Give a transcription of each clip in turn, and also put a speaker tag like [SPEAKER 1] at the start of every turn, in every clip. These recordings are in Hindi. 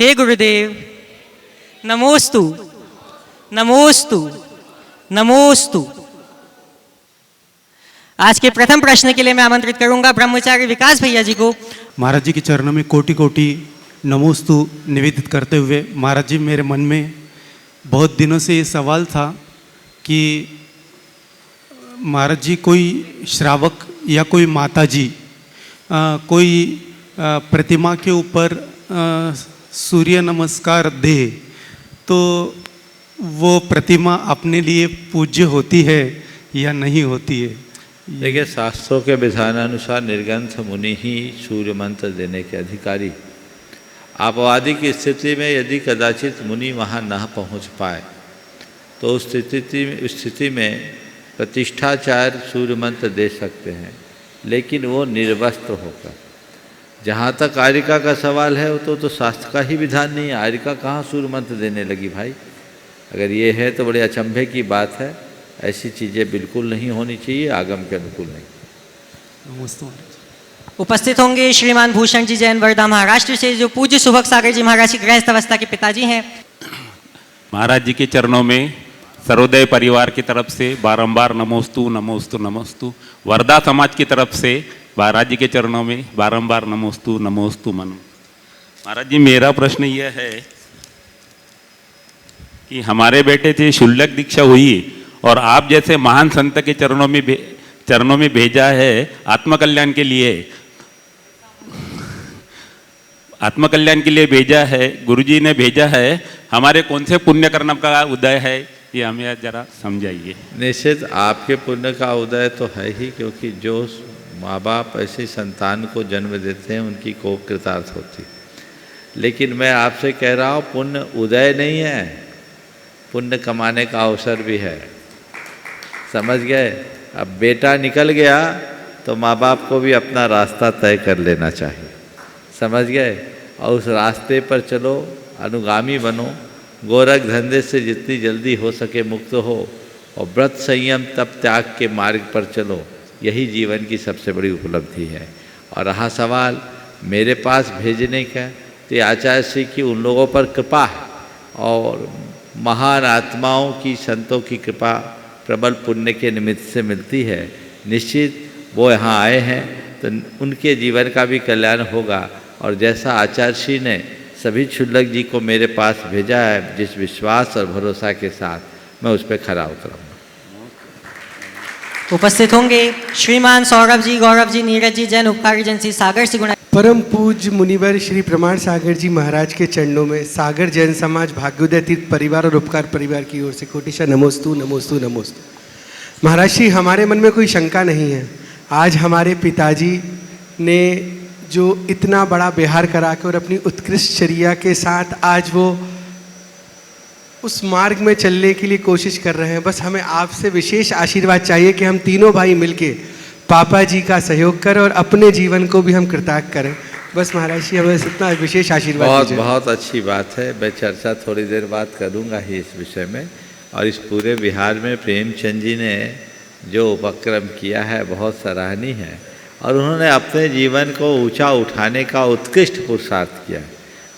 [SPEAKER 1] हे गुरुदेव, नमोस्तु नमोस्तु नमोस्तु। आज के प्रथम प्रश्न के लिए मैं आमंत्रित करूंगा ब्रह्मचारी विकास भैया जी को।
[SPEAKER 2] महाराज जी के चरणों में कोटि कोटि नमोस्तु निवेदित करते हुए, महाराज जी मेरे मन में बहुत दिनों से ये सवाल था कि महाराज जी कोई श्रावक या कोई माता जी कोई प्रतिमा के ऊपर सूर्य नमस्कार दे तो वो प्रतिमा अपने लिए पूज्य होती है या नहीं होती है?
[SPEAKER 3] देखिए, शास्त्रों के विधानानुसार निर्ग्रंथ मुनि ही सूर्य मंत्र देने के अधिकारी। आपावादी की स्थिति में यदि कदाचित मुनि वहाँ न पहुँच पाए तो उस स्थिति में प्रतिष्ठाचार्य सूर्य मंत्र दे सकते हैं, लेकिन वो निर्वस्त्र होकर। जहाँ तक आर्यिका का सवाल है तो शास्त्र का ही विधान नहीं है, आर्यिका कहाँ सूर्य मंत्र देने लगी भाई? अगर ये है तो बड़े अचंभे की बात है। ऐसी चीज़ें बिल्कुल नहीं होनी चाहिए, आगम के अनुकूल नहीं।
[SPEAKER 1] उपस्थित होंगे श्रीमान भूषण जी जैन, वर्धा महाराष्ट्र से, जो पूज्य सुभग सागर जी महाराज की गृहस्थ अवस्था के पिताजी हैं।
[SPEAKER 4] महाराज जी के चरणों में सर्वोदय परिवार की तरफ से बारंबार नमोस्तु नमोस्तु नमोस्तु। वर्धा समाज की तरफ से महाराज जी के चरणों में बारंबार नमोस्तु नमोस्तु मनु। महाराज जी, मेरा प्रश्न यह है कि हमारे बेटे से शुल्लक दीक्षा हुई और आप जैसे महान संत के चरणों में भेजा है आत्मकल्याण के लिए, आत्मकल्याण के लिए भेजा है, गुरुजी ने भेजा है। हमारे कौन से पुण्य कर्म का उदय है, ये हमें जरा समझाइए।
[SPEAKER 3] निश्चित आपके पुण्य का उदय तो है ही, क्योंकि जो माँ बाप ऐसे संतान को जन्म देते हैं उनकी कोख कृतार्थ होती। लेकिन मैं आपसे कह रहा हूँ, पुण्य उदय नहीं है, पुण्य कमाने का अवसर भी है। समझ गए? अब बेटा निकल गया तो माँ बाप को भी अपना रास्ता तय कर लेना चाहिए। समझ गए? और उस रास्ते पर चलो, अनुगामी बनो, गोरख धंधे से जितनी जल्दी हो सके मुक्त हो, और व्रत संयम तप त्याग के मार्ग पर चलो। यही जीवन की सबसे बड़ी उपलब्धि है। और रहा सवाल मेरे पास भेजने का, तो आचार्य श्री की उन लोगों पर कृपा है और महान आत्माओं की, संतों की कृपा प्रबल पुण्य के निमित्त से मिलती है। निश्चित वो यहाँ आए हैं तो उनके जीवन का भी कल्याण होगा। और जैसा आचार्य श्री ने सभी क्षुल्लक जी को मेरे पास भेजा है, जिस विश्वास और भरोसा के साथ, मैं उस पर खरा उतरूँगा।
[SPEAKER 1] उपस्थित होंगे श्रीमान सौरभ जी, गौरव जी, नीरज जी जैन, उपकार एजेंसी सागर से गुणा।
[SPEAKER 5] परम पूज्य मुनिवर श्री प्रमाण सागर जी महाराज के चरणों में सागर जैन समाज, भाग्योदय तीर्थ परिवार और उपकार परिवार की ओर से कोटिशा नमोस्तु नमोस्तु नमोस्तु। महाराज श्री, हमारे मन में कोई शंका नहीं है। आज हमारे पिताजी ने जो इतना बड़ा बिहार करा के और अपनी उत्कृष्ट चर्या के साथ आज वो उस मार्ग में चलने के लिए कोशिश कर रहे हैं। बस हमें आपसे विशेष आशीर्वाद चाहिए कि हम तीनों भाई मिलके पापा जी का सहयोग करें और अपने जीवन को भी हम कृतार्थ करें। बस महाराज जी, हमें इतना विशेष आशीर्वाद दीजिए।
[SPEAKER 3] बहुत अच्छी बात है। मैं चर्चा थोड़ी देर बाद करूँगा ही इस विषय में। और इस पूरे बिहार में प्रेमचंद जी ने जो उपक्रम किया है बहुत सराहनीय है, और उन्होंने अपने जीवन को ऊंचा उठाने का उत्कृष्ट पुरुषार्थ किया है।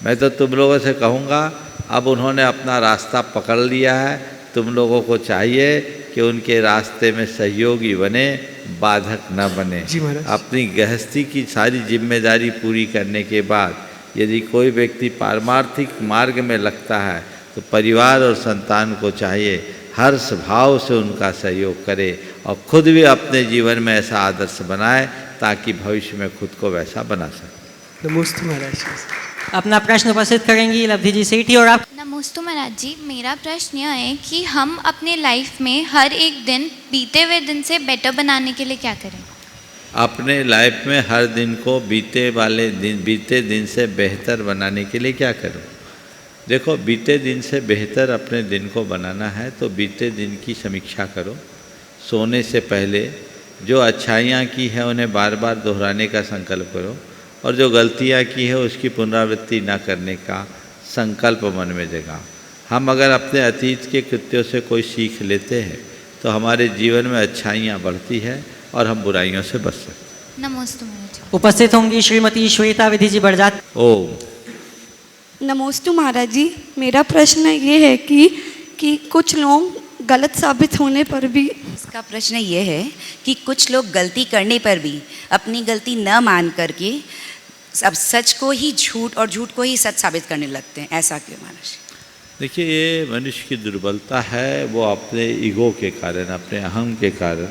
[SPEAKER 3] मैं तो तुम लोगों से कहूँगा, अब उन्होंने अपना रास्ता पकड़ लिया है, तुम लोगों को चाहिए कि उनके रास्ते में सहयोगी बने, बाधक न बने। अपनी गृहस्थी की सारी जिम्मेदारी पूरी करने के बाद यदि कोई व्यक्ति पारमार्थिक मार्ग में लगता है तो परिवार और संतान को चाहिए हर्ष भाव से उनका सहयोग करे और खुद भी अपने जीवन में ऐसा आदर्श बनाए ताकि भविष्य में खुद को वैसा बना सके।
[SPEAKER 5] नमस्ते महाराज।
[SPEAKER 1] अपना प्रश्न उपस्थित करेंगी लब्धि जी सेठी। और आप?
[SPEAKER 6] नमस्ते महाराज जी, मेरा प्रश्न यह है कि हम अपने लाइफ में हर एक दिन बीते हुए दिन से बेटर बनाने के लिए क्या करें?
[SPEAKER 3] अपने लाइफ में हर दिन को बीते दिन से बेहतर बनाने के लिए क्या करूं? देखो, बीते दिन से बेहतर अपने दिन को बनाना है तो बीते दिन की समीक्षा करो। सोने से पहले जो अच्छाइयाँ की है उन्हें बार बार दोहराने का संकल्प करो, और जो गलतियाँ की है उसकी पुनरावृत्ति न करने का संकल्प मन में जगा। हम अगर अपने अतीत के कृत्यों से कोई सीख लेते हैं तो हमारे जीवन में अच्छाइयाँ बढ़ती है और हम बुराइयों से बच सकते।
[SPEAKER 6] नमस्ते महाराज।
[SPEAKER 1] उपस्थित होंगी श्रीमती श्वेता विधि जी बड़जात।
[SPEAKER 3] ओम
[SPEAKER 7] नमोस्तु महाराज जी। मेरा प्रश्न ये है कि कुछ लोग गलत साबित होने पर भी
[SPEAKER 8] इसका प्रश्न ये है कि कुछ लोग गलती करने पर भी अपनी गलती न मान करके अब सच को ही झूठ और झूठ को ही सच साबित करने लगते हैं, ऐसा क्यों महाराज?
[SPEAKER 3] देखिए, ये मनुष्य की दुर्बलता है। वो अपने ईगो के कारण, अपने अहम के कारण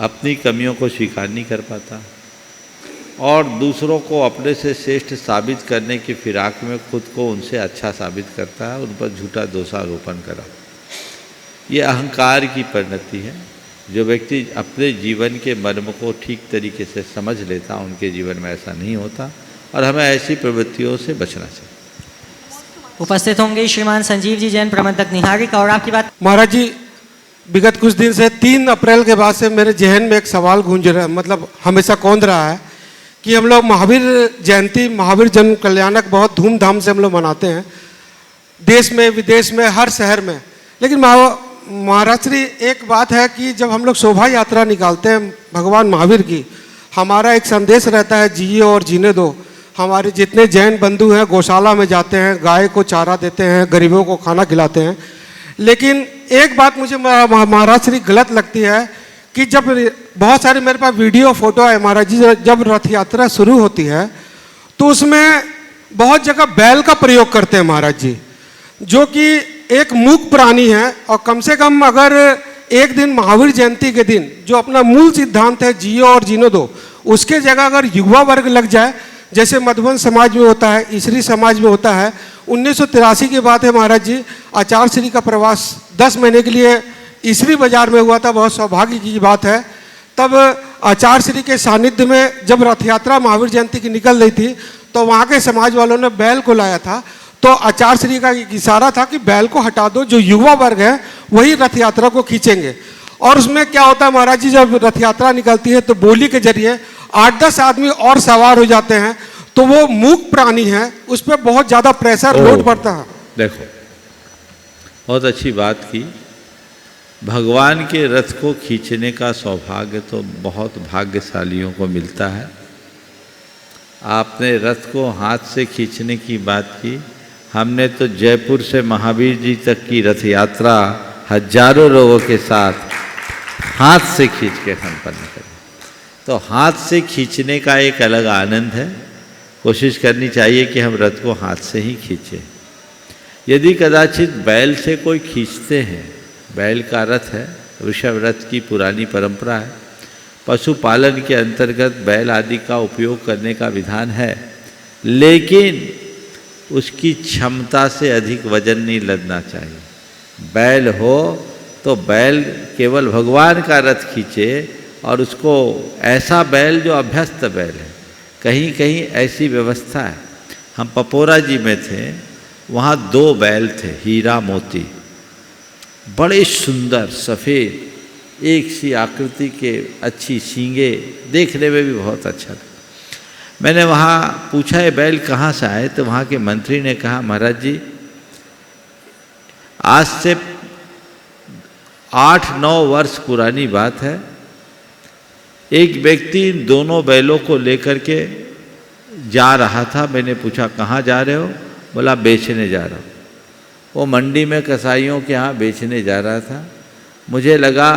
[SPEAKER 3] अपनी कमियों को स्वीकार नहीं कर पाता और दूसरों को अपने से श्रेष्ठ साबित करने की फिराक में खुद को उनसे अच्छा साबित करता है, उन पर झूठा दोषारोपण करा। ये अहंकार की परिणति है। जो व्यक्ति अपने जीवन के मर्म को ठीक तरीके से समझ लेता, उनके जीवन में ऐसा नहीं होता और हमें ऐसी प्रवृत्तियों से बचना चाहिए।
[SPEAKER 1] उपस्थित होंगे श्रीमान संजीव जी जैन, प्रबंधक निहारिका। और आपकी बात
[SPEAKER 5] महाराज जी, विगत कुछ दिन से 3 अप्रैल के बाद से मेरे जहन में एक सवाल गूंज रहा है, मतलब हमेशा कौंध रहा है कि हम लोग महावीर जयंती, महावीर जन्म कल्याणक बहुत धूमधाम से हम लोग मनाते हैं, देश में विदेश में हर शहर में। लेकिन महाराज श्री, एक बात है कि जब हम लोग शोभा यात्रा निकालते हैं भगवान महावीर की, हमारा एक संदेश रहता है, जिए और जीने दो। हमारे जितने जैन बंधु हैं गौशाला में जाते हैं, गाय को चारा देते हैं, गरीबों को खाना खिलाते हैं। लेकिन एक बात मुझे महाराज श्री गलत लगती है कि जब बहुत सारे मेरे पास वीडियो फोटो है महाराज जी, जब रथ यात्रा शुरू होती है तो उसमें बहुत जगह बैल का प्रयोग करते हैं महाराज जी, जो कि एक मूक प्राणी है। और कम से कम अगर एक दिन महावीर जयंती के दिन जो अपना मूल सिद्धांत है जियो और जीने दो, उसके जगह अगर युवा वर्ग लग जाए, जैसे मधुबन समाज में होता है, ईसरी समाज में होता है। 1983 की बात है महाराज जी, आचार्य श्री का प्रवास 10 महीने के लिए ईसरी बाजार में हुआ था, बहुत सौभाग्य की बात है। तब आचार्य श्री के सानिध्य में जब रथ यात्रा महावीर जयंती की निकल रही थी तो वहाँ के समाज वालों ने बैल को लाया था। तो आचार्य श्री का इशारा था कि बैल को हटा दो, जो युवा वर्ग है वही रथ यात्रा को खींचेंगे। और उसमें क्या होता है महाराज जी, जब रथ यात्रा निकलती है तो बोली के जरिए 8-10 आदमी और सवार हो जाते हैं, तो वो मूक प्राणी है, उस पर बहुत ज़्यादा प्रेशर लोड पड़ता है।
[SPEAKER 3] देखो, बहुत अच्छी बात की। भगवान के रथ को खींचने का सौभाग्य तो बहुत भाग्यशालियों को मिलता है। आपने रथ को हाथ से खींचने की बात की, हमने तो जयपुर से महावीर जी तक की रथ यात्रा हजारों लोगों के साथ हाथ से खींच के संपन्न करी। तो हाथ से खींचने का एक अलग आनंद है। कोशिश करनी चाहिए कि हम रथ को हाथ से ही खींचें। यदि कदाचित बैल से कोई खींचते हैं, बैल का रथ है, वृषभ रथ की पुरानी परंपरा है, पशुपालन के अंतर्गत बैल आदि का उपयोग करने का विधान है, लेकिन उसकी क्षमता से अधिक वजन नहीं लदना चाहिए। बैल हो तो बैल केवल भगवान का रथ खींचे और उसको ऐसा बैल जो अभ्यस्त बैल है। कहीं कहीं ऐसी व्यवस्था है। हम पपोरा जी में थे, वहाँ 2 बैल थे, हीरा मोती, बड़े सुंदर सफ़ेद, एक सी आकृति के, अच्छी सींगे, देखने में भी बहुत अच्छा था। मैंने वहाँ पूछा ये बैल कहाँ से आए, तो वहाँ के मंत्री ने कहा महाराज जी आज से 8-9 वर्ष पुरानी बात है, एक व्यक्ति दोनों बैलों को लेकर के जा रहा था। मैंने पूछा कहाँ जा रहे हो, बोला बेचने जा रहा हूँ। वो मंडी में कसाईयों के यहाँ बेचने जा रहा था। मुझे लगा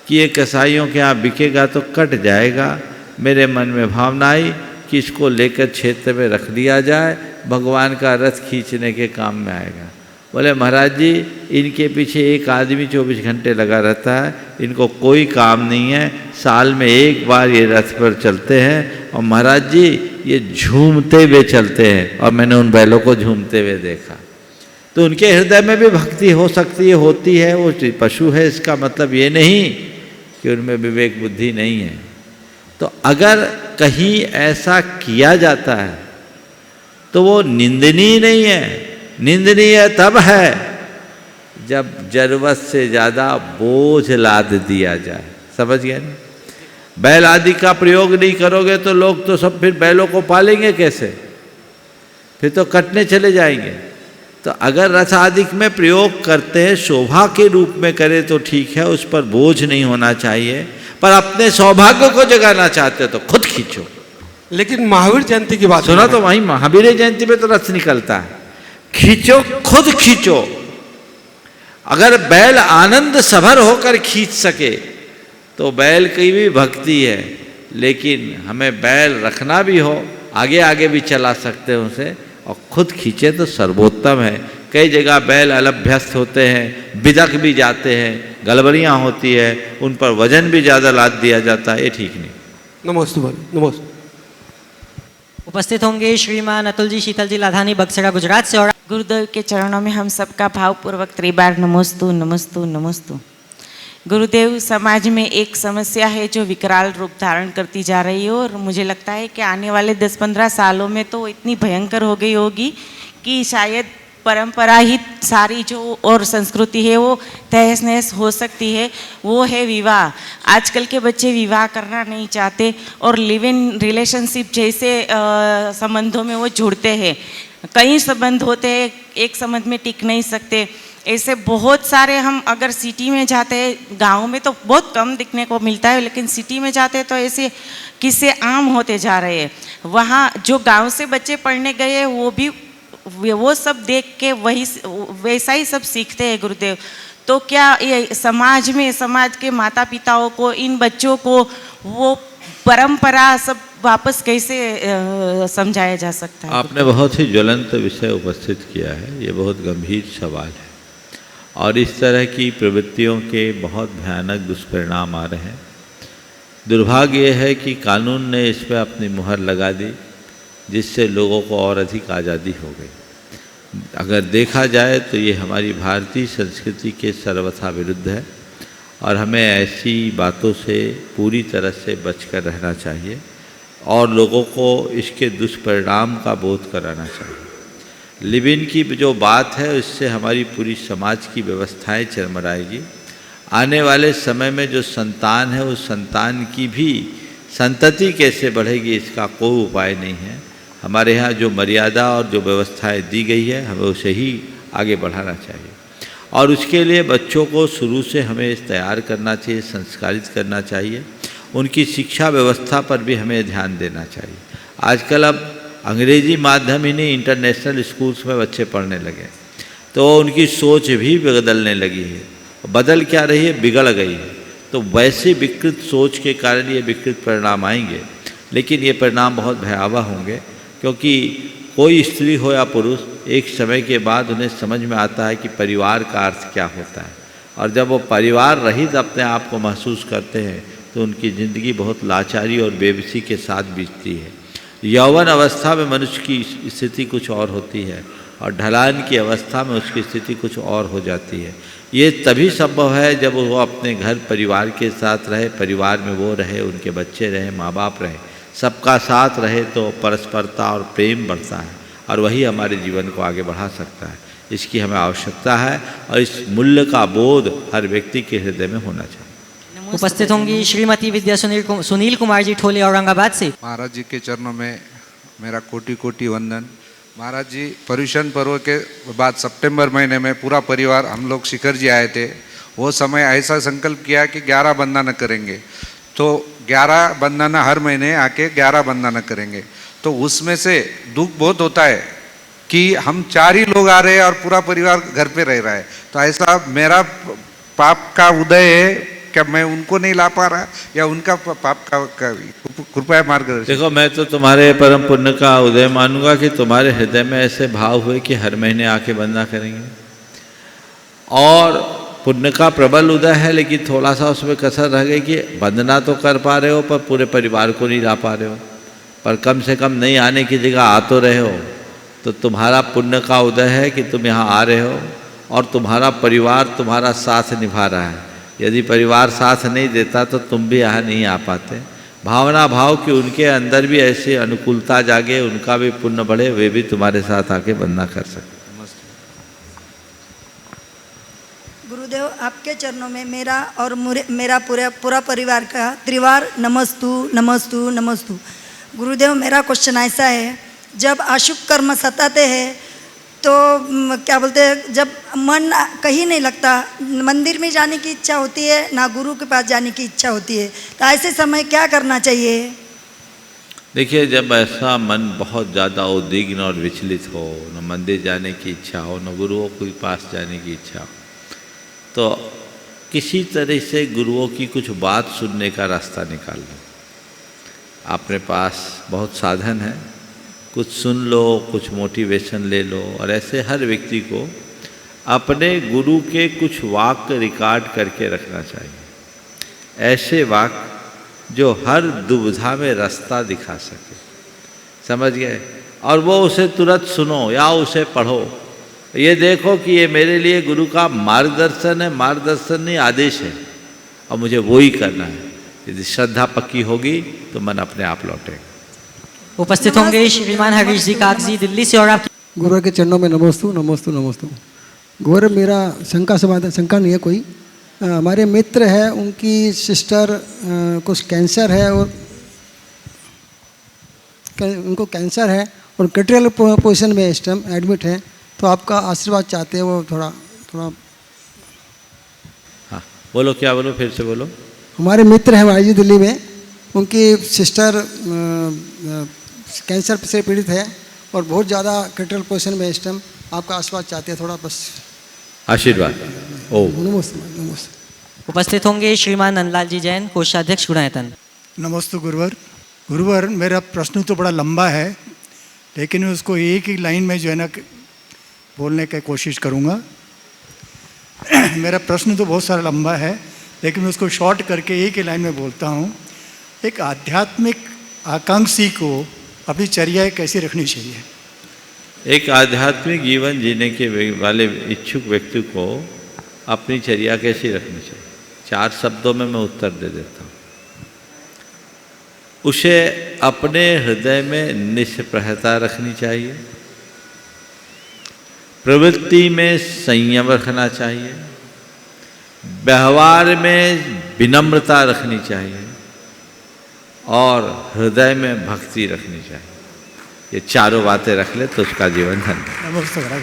[SPEAKER 3] कि ये कसाईयों के यहाँ बिकेगा तो कट जाएगा। मेरे मन में भावना आई कि इसको लेकर क्षेत्र में रख दिया जाए, भगवान का रथ खींचने के काम में आएगा। बोले महाराज जी इनके पीछे एक आदमी 24 घंटे लगा रहता है, इनको कोई काम नहीं है, साल में एक बार ये रथ पर चलते हैं और महाराज जी ये झूमते हुए चलते हैं। और मैंने उन बैलों को झूमते हुए देखा। तो उनके हृदय में भी भक्ति हो सकती है, होती है, वो पशु है, इसका मतलब ये नहीं कि उनमें विवेक बुद्धि नहीं है। तो अगर कहीं ऐसा किया जाता है तो वो निंदनीय नहीं है। निंदनीय तब है जब जरूरत से ज़्यादा बोझ लाद दिया जाए। समझ गए ना? बैल आदि का प्रयोग नहीं करोगे तो लोग तो सब फिर बैलों को पालेंगे कैसे, फिर तो कटने चले जाएंगे। तो अगर रथ आदि में प्रयोग करते हैं, शोभा के रूप में करें तो ठीक है, उस पर बोझ नहीं होना चाहिए। पर अपने सौभाग्य को जगाना चाहते हो तो खुद खींचो।
[SPEAKER 5] लेकिन महावीर जयंती की बात
[SPEAKER 3] सुना तो वहीं महावीर जयंती में तो रथ निकलता है, खींचो, खुद खींचो। अगर बैल आनंद सभर होकर खींच सके तो बैल की भी भक्ति है, लेकिन हमें बैल रखना भी हो, आगे आगे भी चला सकते हैं उसे, और खुद खींचे तो सर्वोत्तम है। कई जगह बैल अलभ्यस्त होते हैं, बिदक भी जाते हैं, गड़बड़ियाँ होती है, उन पर वजन भी ज़्यादा लाद दिया जाता है, ये ठीक नहीं।
[SPEAKER 5] नमोस्तु बोलो, नमोस्तु।
[SPEAKER 1] उपस्थित होंगे श्रीमान अतुल जी शीतल जी लाधानी बक्सरा गुजरात से। और
[SPEAKER 9] गुरुदेव के चरणों में हम सबका भावपूर्वक त्रिबार नमोस्तु नमोस्तु नमोस्तु। गुरुदेव, समाज में एक समस्या है जो विकराल रूप धारण करती जा रही है, और मुझे लगता है कि आने वाले 10-15 सालों में तो इतनी भयंकर हो गई होगी कि शायद परंपरा ही सारी जो और संस्कृति है वो तहस नहस हो सकती है। वो है विवाह। आजकल के बच्चे विवाह करना नहीं चाहते और लिव इन रिलेशनशिप जैसे संबंधों में वो जुड़ते हैं। कई संबंध होते हैं, एक संबंध में टिक नहीं सकते। ऐसे बहुत सारे, हम अगर सिटी में जाते हैं, गांव में तो बहुत कम दिखने को मिलता है, लेकिन सिटी में जाते हैं तो ऐसे किस्से आम होते जा रहे हैं। वहाँ जो गांव से बच्चे पढ़ने गए हैं वो सब देख के वही वैसा ही सब सीखते हैं गुरुदेव। तो क्या ये समाज में, समाज के माता पिताओं को, इन बच्चों को वो परंपरा सब वापस कैसे समझाया जा सकता है?
[SPEAKER 3] आपने बहुत ही ज्वलंत विषय उपस्थित किया है, ये बहुत गंभीर सवाल है, और इस तरह की प्रवृत्तियों के बहुत भयानक दुष्परिणाम आ रहे हैं। दुर्भाग्य यह है कि कानून ने इस पर अपनी मुहर लगा दी, जिससे लोगों को और अधिक आज़ादी हो गई। अगर देखा जाए तो ये हमारी भारतीय संस्कृति के सर्वथा विरुद्ध है, और हमें ऐसी बातों से पूरी तरह से बचकर रहना चाहिए और लोगों को इसके दुष्परिणाम का बोध कराना चाहिए। लिव इन की जो बात है, उससे हमारी पूरी समाज की व्यवस्थाएं चरमराएगी। आने वाले समय में जो संतान है, उस संतान की भी संतति कैसे बढ़ेगी, इसका कोई उपाय नहीं है। हमारे यहाँ जो मर्यादा और जो व्यवस्थाएं दी गई है, हमें उसे ही आगे बढ़ाना चाहिए, और उसके लिए बच्चों को शुरू से हमें तैयार करना चाहिए, संस्कारित करना चाहिए। उनकी शिक्षा व्यवस्था पर भी हमें ध्यान देना चाहिए। आजकल अब अंग्रेजी माध्यम ही नहीं, इंटरनेशनल स्कूल्स में बच्चे पढ़ने लगे, तो उनकी सोच भी बदलने लगी है। बदल क्या रही है, बिगड़ गई है। तो वैसी विकृत सोच के कारण ये विकृत परिणाम आएंगे, लेकिन ये परिणाम बहुत भयावह होंगे, क्योंकि कोई स्त्री हो या पुरुष, एक समय के बाद उन्हें समझ में आता है कि परिवार का अर्थ क्या होता है, और जब वो परिवार रहित अपने आप को महसूस करते हैं तो उनकी ज़िंदगी बहुत लाचारी और बेबसी के साथ बीतती है। यौवन अवस्था में मनुष्य की स्थिति कुछ और होती है, और ढलान की अवस्था में उसकी स्थिति कुछ और हो जाती है। ये तभी संभव है जब वो अपने घर परिवार के साथ रहे, परिवार में वो रहे, उनके बच्चे रहे, माँ बाप रहे, सबका साथ रहे, तो परस्परता और प्रेम बढ़ता है, और वही हमारे जीवन को आगे बढ़ा सकता है। इसकी हमें आवश्यकता है, और इस मूल्य का बोध हर व्यक्ति के हृदय में होना चाहिए।
[SPEAKER 1] उपस्थित होंगी श्रीमती विद्या सुनील कुमार जी ठोले औरंगाबाद से।
[SPEAKER 10] महाराज जी के चरणों में मेरा कोटि कोटि वंदन। महाराज जी, पर्युषण पर्व के बाद सितंबर महीने में पूरा परिवार हम लोग शिखर जी आए थे। वो समय ऐसा संकल्प किया कि 11 बंधन करेंगे, तो 11 बंधन हर महीने आके 11 बंधन करेंगे। तो उसमें से दुख बहुत होता है कि हम 4 ही लोग आ रहे हैं और पूरा परिवार घर पे रह रहा है। तो ऐसा मेरा पाप का उदय है क्या, मैं उनको नहीं ला पा रहा, या उनका पाप का कृपया मार्गदर्शन।
[SPEAKER 3] देखो, मैं तो तुम्हारे परम पुण्य का उदय मानूंगा कि तुम्हारे हृदय में ऐसे भाव हुए कि हर महीने आके बंदना करेंगे, और पुण्य का प्रबल उदय है, लेकिन थोड़ा सा उसमें कसर रह गई कि बंदना तो कर पा रहे हो पर पूरे परिवार को नहीं ला पा रहे हो, पर कम से कम नहीं आने की जगह आ तो रहे हो। तो तुम्हारा पुण्य का उदय है कि तुम यहाँ आ रहे हो, और तुम्हारा परिवार तुम्हारा साथ निभा रहा है। यदि परिवार साथ नहीं देता तो तुम भी यहाँ नहीं आ पाते। भावना भाव कि उनके अंदर भी ऐसी अनुकूलता जागे, उनका भी पुण्य बढ़े, वे भी तुम्हारे साथ आके बंदना कर सकते।
[SPEAKER 11] गुरुदेव, आपके चरणों में मेरा और मेरा पूरा परिवार का त्रिवार नमस्तु नमस्तु नमस्तु। गुरुदेव, मेरा क्वेश्चन ऐसा है, जब अशुभ कर्म सताते हैं तो क्या बोलते हैं, जब मन कहीं नहीं लगता, मंदिर में जाने की इच्छा होती है, ना गुरु के पास जाने की इच्छा होती है, तो ऐसे समय क्या करना चाहिए?
[SPEAKER 3] देखिए, जब ऐसा मन बहुत ज़्यादा उद्विग्न और विचलित हो, न मंदिर जाने की इच्छा हो, न गुरुओं के पास जाने की इच्छा हो, तो किसी तरह से गुरुओं की कुछ बात सुनने का रास्ता निकाल लो। अपने पास बहुत साधन है, कुछ सुन लो, कुछ मोटिवेशन ले लो। और ऐसे हर व्यक्ति को अपने गुरु के कुछ वाक्य रिकॉर्ड करके रखना चाहिए, ऐसे वाक्य जो हर दुविधा में रास्ता दिखा सके, समझ गए? और वो उसे तुरंत सुनो या उसे पढ़ो। ये देखो कि ये मेरे लिए गुरु का मार्गदर्शन है, मार्गदर्शन नहीं आदेश है, और मुझे वो ही करना है। यदि श्रद्धा पक्की होगी तो मन अपने आप लौटेगा।
[SPEAKER 1] उपस्थित होंगे श्रीमान हरीश जी कागजी दिल्ली से। और आप
[SPEAKER 12] गुरु के चरणों में नमोस्तु नमोस्तु नमोस्तु। गौर मेरा शंका समाधान, शंका नहीं है कोई। हमारे मित्र है, उनकी सिस्टर को कैंसर है और उनको कैंसर है और क्रिटिकल पोजीशन में इस टाइम एडमिट है, तो आपका आशीर्वाद चाहते हैं। वो थोड़ा
[SPEAKER 3] हाँ बोलो, क्या बोलो, फिर से बोलो।
[SPEAKER 12] हमारे मित्र हैं भाई जी दिल्ली में, उनकी सिस्टर कैंसर से पीड़ित है और बहुत ज़्यादा क्रिटिकल पोजीशन में इस टाइम, आपका आशीर्वाद चाहते हैं थोड़ा, बस
[SPEAKER 3] आशीर्वाद। ओ
[SPEAKER 12] नमस्ते नमस्ते।
[SPEAKER 1] उपस्थित होंगे श्रीमान नंदलाल जी जैन, कोषाध्यक्ष गुणायतन।
[SPEAKER 13] नमस्ते गुरुवर। गुरुवर, मेरा प्रश्न तो बड़ा लंबा है, लेकिन मैं उसको एक ही लाइन में जो है ना बोलने की कोशिश करूँगा। मेरा प्रश्न तो बहुत सारा लंबा है, लेकिन मैं उसको शॉर्ट करके एक ही लाइन में बोलता हूँ। एक आध्यात्मिक आकांक्षी को अपनी चर्या कैसे रखनी चाहिए?
[SPEAKER 3] एक आध्यात्मिक जीवन जीने के वाले इच्छुक व्यक्ति को अपनी चर्या कैसी रखनी चाहिए? 4 शब्दों में मैं उत्तर दे देता हूँ। उसे अपने हृदय में निष्प्रहता रखनी चाहिए, प्रवृत्ति में संयम रखना चाहिए, व्यवहार में विनम्रता रखनी चाहिए और हृदय में भक्ति रखनी चाहिए। ये चारों बातें रख ले तो उसका जीवन धन्य।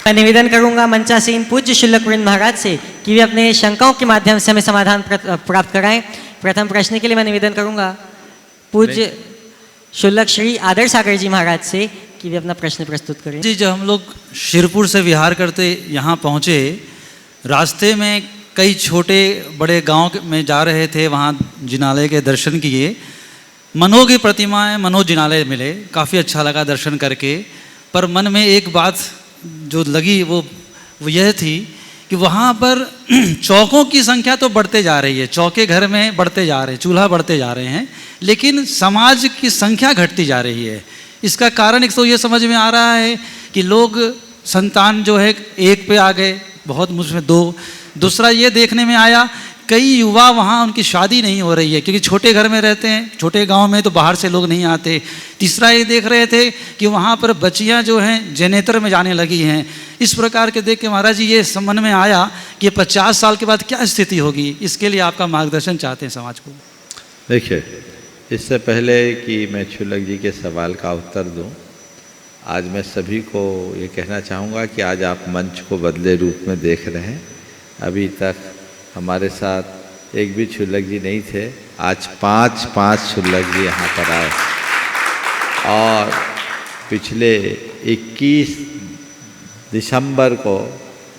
[SPEAKER 1] मैं निवेदन करूंगा मंचासीन पूज्य शुल्लक वृंद महाराज से कि वे अपने शंकाओं के माध्यम से हमें समाधान प्राप्त कराएं। प्रथम प्रश्न के लिए मैं निवेदन करूंगा पूज्य शुल्लक श्री आदर सागर जी महाराज से कि वे अपना प्रश्न प्रस्तुत करें।
[SPEAKER 14] जी, जब हम लोग शिरपुर से विहार करते यहाँ पहुँचे, रास्ते में कई छोटे बड़े गांव में जा रहे थे, वहाँ जिनालय के दर्शन किए। मनों की प्रतिमाएं, मनोज जिनालय मिले, काफ़ी अच्छा लगा दर्शन करके। पर मन में एक बात जो लगी वो यह थी कि वहाँ पर चौकों की संख्या तो बढ़ते जा रही है, चौके घर में बढ़ते जा रहे हैं, चूल्हा बढ़ते जा रहे हैं, लेकिन समाज की संख्या घटती जा रही है। इसका कारण एक तो ये समझ में आ रहा है कि लोग संतान जो है 1 पे आ गए, बहुत मुश्किल 2। दूसरा ये देखने में आया कई युवा वहाँ उनकी शादी नहीं हो रही है, क्योंकि छोटे घर में रहते हैं, छोटे गांव में, तो बाहर से लोग नहीं आते। तीसरा ये देख रहे थे कि वहाँ पर बच्चियाँ जो हैं जनेतर में जाने लगी हैं। इस प्रकार के देख के महाराज जी ये मन में आया कि 50 साल के बाद क्या स्थिति होगी, इसके लिए आपका मार्गदर्शन चाहते हैं समाज को।
[SPEAKER 3] देखिए, इससे पहले कि मैं शुल्लक जी के सवाल का उत्तर दूं, आज मैं सभी को ये कहना चाहूँगा कि आज आप मंच को बदले रूप में देख रहे हैं। अभी तक हमारे साथ एक भी शुल्लक जी नहीं थे, आज 5 शुल्लक जी यहाँ पर आए। और पिछले 21 दिसंबर को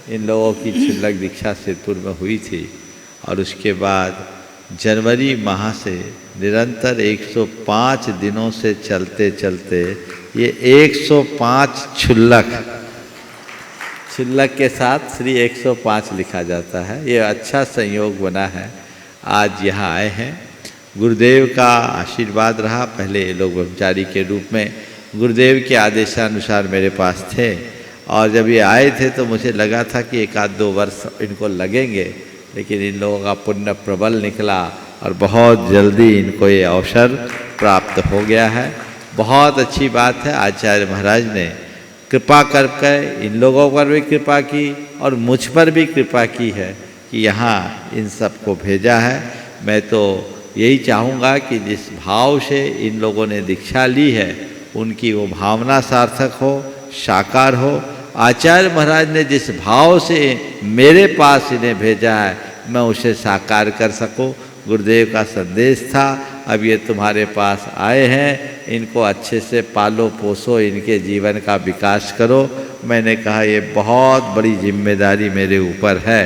[SPEAKER 3] इन लोगों की शुल्लक दीक्षा सिरपुर में हुई थी, और उसके बाद जनवरी माह से निरंतर 105 दिनों से चलते चलते ये 105 शुल्लक के साथ श्री 105 लिखा जाता है। ये अच्छा संयोग बना है, आज यहाँ आए हैं। गुरुदेव का आशीर्वाद रहा। पहले ये लोग ब्रह्मचारी के रूप में गुरुदेव के आदेशानुसार मेरे पास थे, और जब ये आए थे तो मुझे लगा था कि 1-2 वर्ष इनको लगेंगे, लेकिन इन लोगों का पुण्य प्रबल निकला और बहुत जल्दी इनको ये अवसर प्राप्त हो गया है। बहुत अच्छी बात है, आचार्य महाराज ने कृपा करके इन लोगों पर भी कृपा की और मुझ पर भी कृपा की है कि यहाँ इन सबको भेजा है। मैं तो यही चाहूँगा कि जिस भाव से इन लोगों ने दीक्षा ली है उनकी वो भावना सार्थक हो, साकार हो। आचार्य महाराज ने जिस भाव से मेरे पास इन्हें भेजा है मैं उसे साकार कर सकूं। गुरुदेव का संदेश था, अब ये तुम्हारे पास आए हैं, इनको अच्छे से पालो पोसो, इनके जीवन का विकास करो। मैंने कहा ये बहुत बड़ी जिम्मेदारी मेरे ऊपर है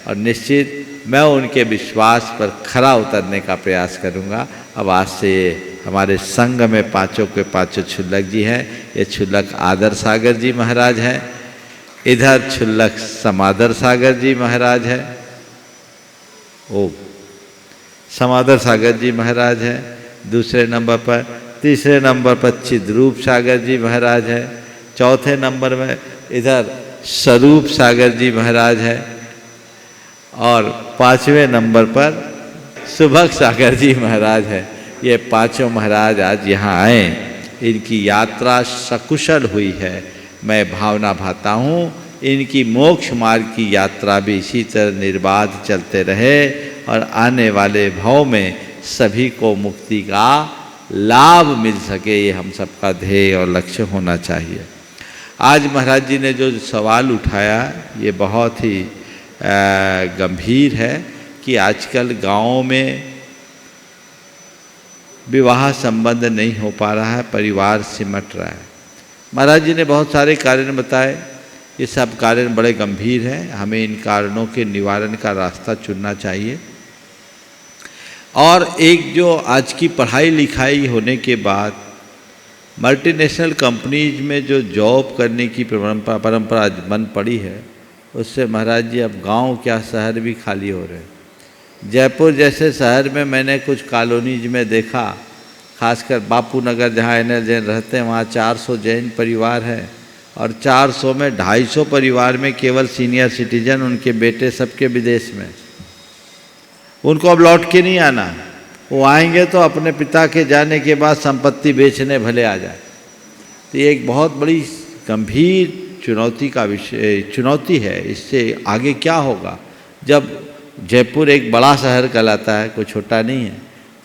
[SPEAKER 3] और निश्चित मैं उनके विश्वास पर खरा उतरने का प्रयास करूंगा। अब आज से ये हमारे संघ में पांचों के पांचों क्षुल्लक जी हैं। ये क्षुल्लक आदर सागर जी महाराज हैं, इधर क्षुल्लक समादर सागर जी महाराज हैं, ओ समादर सागर जी महाराज हैं दूसरे नंबर पर, तीसरे नंबर पर चिद्रूप सागर जी महाराज हैं, चौथे नंबर में इधर स्वरूप सागर जी महाराज हैं और पांचवें नंबर पर सुभग सागर जी महाराज हैं। ये पांचों महाराज आज यहाँ आए, इनकी यात्रा सकुशल हुई है। मैं भावना भाता हूँ इनकी मोक्ष मार्ग की यात्रा भी इसी तरह निर्बाध चलते रहे और आने वाले भाव में सभी को मुक्ति का लाभ मिल सके, ये हम सबका ध्येय और लक्ष्य होना चाहिए। आज महाराज जी ने जो सवाल उठाया ये बहुत ही गंभीर है कि आजकल गाँव में विवाह संबंध नहीं हो पा रहा है, परिवार सिमट रहा है। महाराज जी ने बहुत सारे कारण बताए, ये सब कारण बड़े गंभीर हैं। हमें इन कारणों के निवारण का रास्ता चुनना चाहिए। और एक जो आज की पढ़ाई लिखाई होने के बाद मल्टीनेशनल कंपनीज में जो जॉब करने की परंपरा बन पड़ी है, उससे महाराज जी अब गांव क्या शहर भी खाली हो रहे हैं। जयपुर जैसे शहर में मैंने कुछ कॉलोनीज में देखा, खासकर बापू नगर जहाँ NL जैन रहते हैं वहाँ 400 जैन परिवार हैं और 400 में 250 परिवार में केवल सीनियर सिटीजन, उनके बेटे सबके विदेश में। उनको अब लौट के नहीं आना, वो आएंगे तो अपने पिता के जाने के बाद संपत्ति बेचने भले आ जाए। तो ये एक बहुत बड़ी गंभीर चुनौती है। इससे आगे क्या होगा? जब जयपुर एक बड़ा शहर कहलाता है, कोई छोटा नहीं है,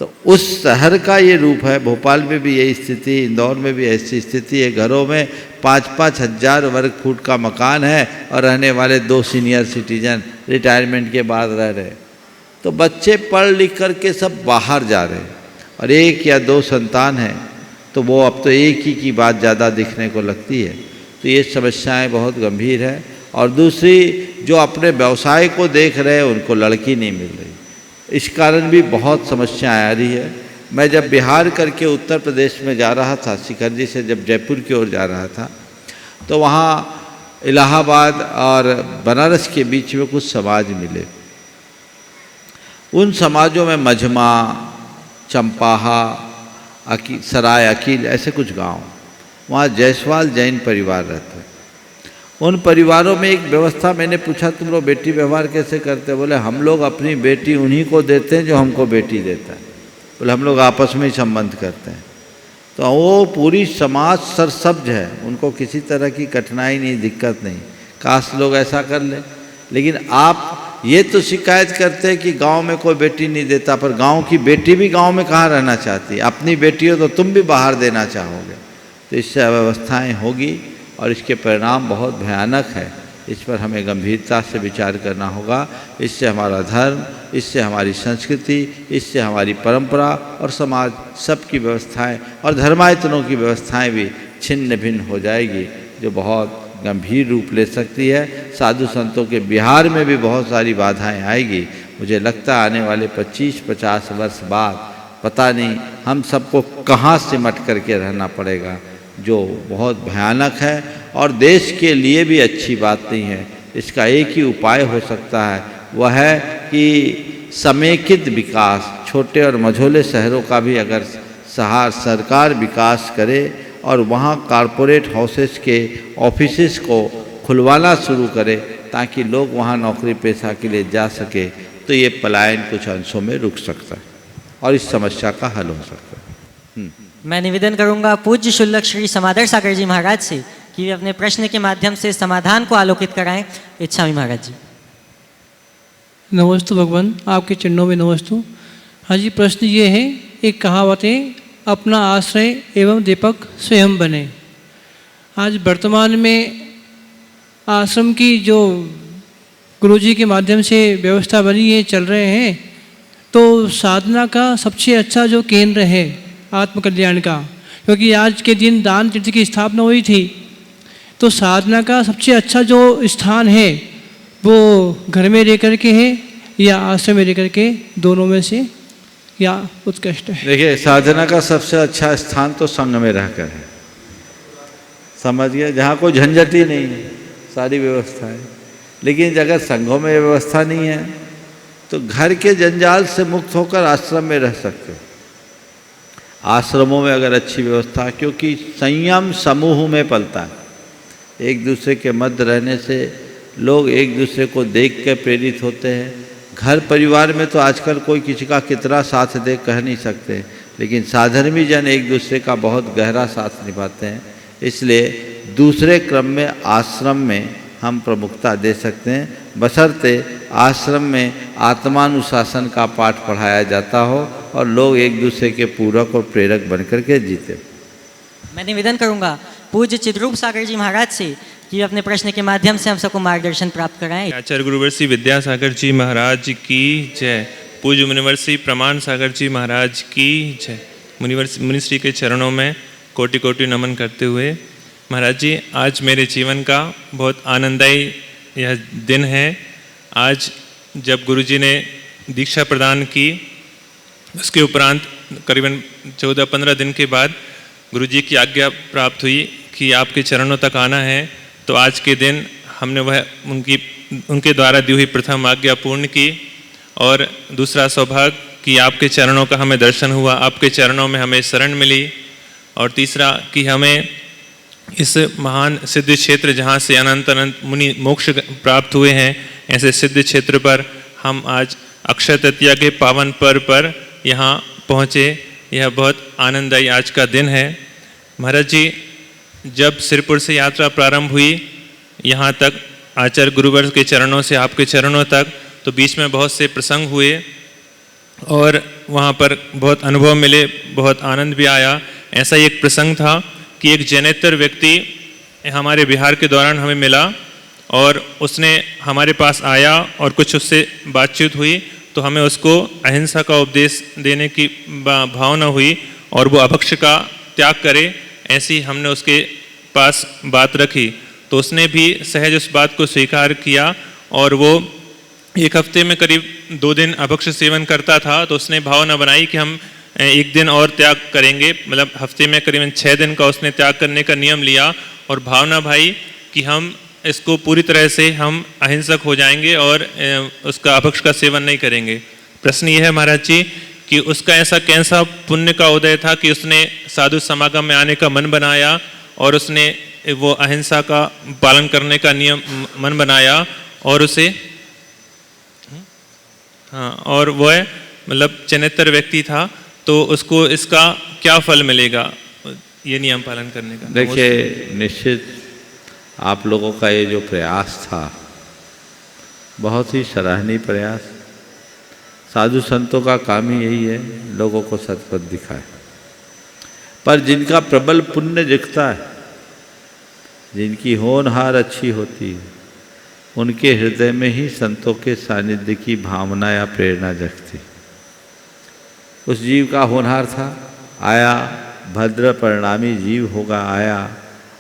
[SPEAKER 3] तो उस शहर का ये रूप है। भोपाल में भी यही स्थिति, इंदौर में भी ऐसी स्थिति है। घरों में 5-5 हज़ार वर्ग फुट का मकान है और रहने वाले 2 सीनियर सिटीजन रिटायरमेंट के बाद रह रहे। तो बच्चे पढ़ लिख करके सब बाहर जा रहे हैं और 1 या 2 संतान हैं तो वो अब तो एक ही की बात ज़्यादा दिखने को लगती है। तो ये समस्याएं बहुत गंभीर है। और दूसरी, जो अपने व्यवसाय को देख रहे हैं उनको लड़की नहीं मिल रही, इस कारण भी बहुत समस्याएं आ रही है। मैं जब बिहार करके उत्तर प्रदेश में जा रहा था, शिखर जी से जब जयपुर की ओर जा रहा था, तो वहाँ इलाहाबाद और बनारस के बीच में कुछ समाज मिले। उन समाजों में मझमा, चंपाहा, सराय अकील, ऐसे कुछ गांव, वहाँ जायसवाल जैन परिवार रहते हैं। उन परिवारों में एक व्यवस्था, मैंने पूछा तुम लोग बेटी व्यवहार कैसे करते? बोले हम लोग अपनी बेटी उन्हीं को देते हैं जो हमको बेटी देता है। बोले हम लोग आपस में ही संबंध करते हैं। तो वो पूरी समाज सरसब्ज है, उनको किसी तरह की कठिनाई नहीं, दिक्कत नहीं। काश लोग ऐसा कर ले। लेकिन आप ये तो शिकायत करते हैं कि गांव में कोई बेटी नहीं देता, पर गांव की बेटी भी गांव में कहाँ रहना चाहती है? अपनी बेटी हो तो तुम भी बाहर देना चाहोगे। तो इससे अव्यवस्थाएँ होगी और इसके परिणाम बहुत भयानक है। इस पर हमें गंभीरता से विचार करना होगा। इससे हमारा धर्म, इससे हमारी संस्कृति, इससे हमारी परंपरा और समाज सबकी व्यवस्थाएं और धर्मायतनों की व्यवस्थाएं भी छिन्न भिन्न हो जाएगी, जो बहुत गंभीर रूप ले सकती है। साधु संतों के बिहार में भी बहुत सारी बाधाएं आएगी। मुझे लगता है आने वाले 25-50 वर्ष बाद पता नहीं हम सबको कहाँ सिमट करके रहना पड़ेगा, जो बहुत भयानक है और देश के लिए भी अच्छी बात नहीं है। इसका एक ही उपाय हो सकता है, वह है कि समेकित विकास, छोटे और मझोले शहरों का भी अगर सरकार विकास करे और वहाँ कारपोरेट हाउसेस के ऑफिसेस को खुलवाना शुरू करे ताकि लोग वहाँ नौकरी पेशा के लिए जा सके, तो ये पलायन कुछ अंशों में रुक सकता है और इस समस्या का हल हो सकता है।
[SPEAKER 1] मैं निवेदन करूंगा पूज्य क्षुल्लक श्री समादर सागर जी महाराज से कि वे अपने प्रश्न के माध्यम से समाधान को आलोकित कराएं। इच्छामी महाराज जी।
[SPEAKER 15] नमस्तु भगवान, आपके चरणों में नमस्तु। हाँ जी, प्रश्न ये है, एक कहावत है, अपना आश्रय एवं दीपक स्वयं बने। आज वर्तमान में आश्रम की जो गुरुजी के माध्यम से व्यवस्था बनी है, चल रहे हैं, तो साधना का सबसे अच्छा जो केंद्र है आत्मकल्याण का, क्योंकि आज के दिन दान तीर्थ की स्थापना हुई थी, तो साधना का सबसे अच्छा जो स्थान है वो घर में रह करके है या आश्रम में रह करके, दोनों में से या उत्कृष्ट है?
[SPEAKER 3] देखिए, साधना का सबसे अच्छा स्थान तो संघ में रहकर है, समझिए, जहाँ कोई झंझट ही नहीं है, सारी व्यवस्था है। लेकिन अगर संघों में व्यवस्था नहीं है तो घर के जंजाल से मुक्त होकर आश्रम में रह सकते हो। आश्रमों में अगर अच्छी व्यवस्था, क्योंकि संयम समूह में पलता है, एक दूसरे के मध्य रहने से लोग एक दूसरे को देख के प्रेरित होते हैं। घर परिवार में तो आजकल कोई किसी का कितना साथ दे कह नहीं सकते, लेकिन साधर्मी जन एक दूसरे का बहुत गहरा साथ निभाते हैं। इसलिए दूसरे क्रम में आश्रम में हम प्रमुखता दे सकते हैं, बशर्ते आश्रम में आत्मानुशासन का पाठ पढ़ाया जाता हो और लोग एक दूसरे के पूरक और प्रेरक बनकर के जीते।
[SPEAKER 1] मैं निवेदन करूंगा पूज्य चिद्रूप सागर जी महाराज से कि अपने प्रश्न के माध्यम से हम सबको मार्गदर्शन प्राप्त कराएं।
[SPEAKER 16] आचार्य गुरुवर श्री विद्यासागर जी महाराज की जय। पूज्य मुनिवर श्री प्रमाण सागर जी महाराज की जय। मुनिश्री के चरणों में कोटि कोटि नमन करते हुए, महाराज जी, आज मेरे जीवन का बहुत आनंददायी यह दिन है। आज जब गुरुजी ने दीक्षा प्रदान की, उसके उपरांत करीबन 14-15 दिन के बाद गुरुजी की आज्ञा प्राप्त हुई कि आपके चरणों तक आना है। तो आज के दिन हमने वह उनके द्वारा दी हुई प्रथम आज्ञा पूर्ण की, और दूसरा सौभाग्य कि आपके चरणों का हमें दर्शन हुआ, आपके चरणों में हमें शरण मिली, और तीसरा कि हमें इस महान सिद्ध क्षेत्र जहाँ से अनंत अनंत मुनि मोक्ष प्राप्त हुए हैं, ऐसे सिद्ध क्षेत्र पर हम आज अक्षय तृतीया के पावन पर्व पर यहाँ पहुँचे। यह बहुत आनंददायी आज का दिन है। महाराज जी, जब सिरपुर से यात्रा प्रारंभ हुई यहाँ तक आचार्य गुरुवर के चरणों से आपके चरणों तक, तो बीच में बहुत से प्रसंग हुए और वहाँ पर बहुत अनुभव मिले, बहुत आनंद भी आया। ऐसा ही एक प्रसंग था कि एक जैनेतर व्यक्ति हमारे बिहार के दौरान हमें मिला और उसने हमारे पास आया और कुछ उससे बातचीत हुई, तो हमें उसको अहिंसा का उपदेश देने की भावना हुई और वो अभक्ष का त्याग करे, ऐसी हमने उसके पास बात रखी। तो उसने भी सहज उस बात को स्वीकार किया और वो एक हफ्ते में करीब 2 दिन अभक्ष सेवन करता था। तो उसने भावना बनाई कि हम 1 दिन और त्याग करेंगे, मतलब हफ्ते में करीबन 6 दिन का उसने त्याग करने का नियम लिया और भावना भाई कि हम इसको पूरी तरह से हम अहिंसक हो जाएंगे और उसका अभक्ष का सेवन नहीं करेंगे। प्रश्न ये है महाराज जी कि उसका ऐसा कैसा पुण्य का उदय था कि उसने साधु समागम में आने का मन बनाया और उसने वो अहिंसा का पालन करने का नियम मन बनाया और उसे और वह मतलब चनेतर व्यक्ति था, तो उसको इसका क्या फल मिलेगा ये नियम पालन करने का?
[SPEAKER 3] देखिए, निश्चित आप लोगों का ये जो प्रयास था बहुत ही सराहनीय प्रयास। साधु संतों का काम ही यही है, लोगों को सत्पथ दिखाए। पर जिनका प्रबल पुण्य दिखता है, जिनकी होनहार अच्छी होती है, उनके हृदय में ही संतों के सानिध्य की भावना या प्रेरणा जगती। उस जीव का होनहार था, आया, भद्र परिणामी जीव होगा, आया,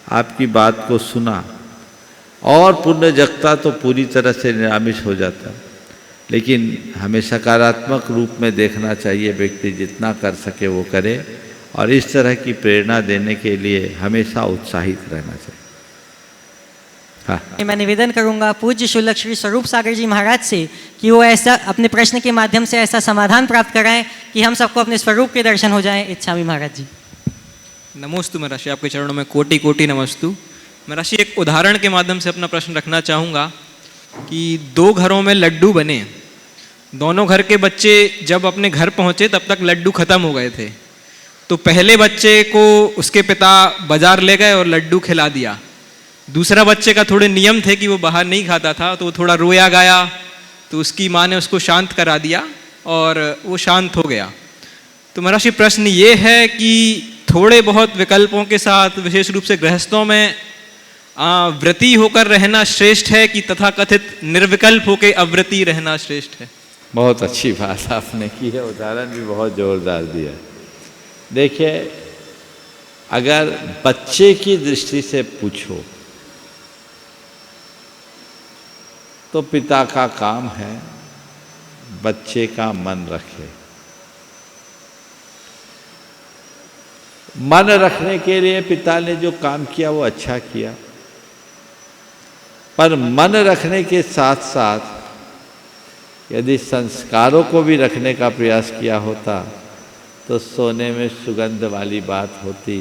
[SPEAKER 3] आपकी बात को सुना और पुण्य जगता तो पूरी तरह से निरामिष हो जाता। लेकिन हमें सकारात्मक रूप में देखना चाहिए, व्यक्ति जितना कर सके वो करे और इस तरह की प्रेरणा देने के लिए हमेशा उत्साहित रहना चाहिए। हाँ।
[SPEAKER 1] मैं निवेदन करूंगा पूज्य शुल्लक श्री स्वरूप सागर जी महाराज से कि वो ऐसा अपने प्रश्न के माध्यम से ऐसा समाधान प्राप्त कराएं कि हम सबको अपने स्वरूप के दर्शन हो जाएं। इच्छामी महाराज जी।
[SPEAKER 17] नमोस्तु महर्षि, आपके चरणों में कोटि कोटि नमस्तु। महर्षि, एक उदाहरण के माध्यम से अपना प्रश्न रखना चाहूँगा कि 2 घरों में लड्डू बने, दोनों घर के बच्चे जब अपने घर पहुँचे तब तक लड्डू खत्म हो गए थे। तो पहले बच्चे को उसके पिता बाजार ले गए और लड्डू खिला दिया। दूसरा बच्चे का थोड़े नियम थे कि वो बाहर नहीं खाता था, तो वो थोड़ा रोया गाया, तो उसकी माँ ने उसको शांत करा दिया और वो शांत हो गया। तो महर्षि, प्रश्न ये है कि थोड़े बहुत विकल्पों के साथ विशेष रूप से गृहस्थों में व्रती होकर रहना श्रेष्ठ है कि तथाकथित निर्विकल्प होकर अव्रती रहना श्रेष्ठ है?
[SPEAKER 3] बहुत अच्छी बात आपने की है, उदाहरण भी बहुत जोरदार दिया। देखिए, अगर बच्चे की दृष्टि से पूछो तो पिता का काम है बच्चे का मन रखे। मन रखने के लिए पिता ने जो काम किया वो अच्छा किया, पर मन रखने के साथ साथ यदि संस्कारों को भी रखने का प्रयास किया होता तो सोने में सुगंध वाली बात होती।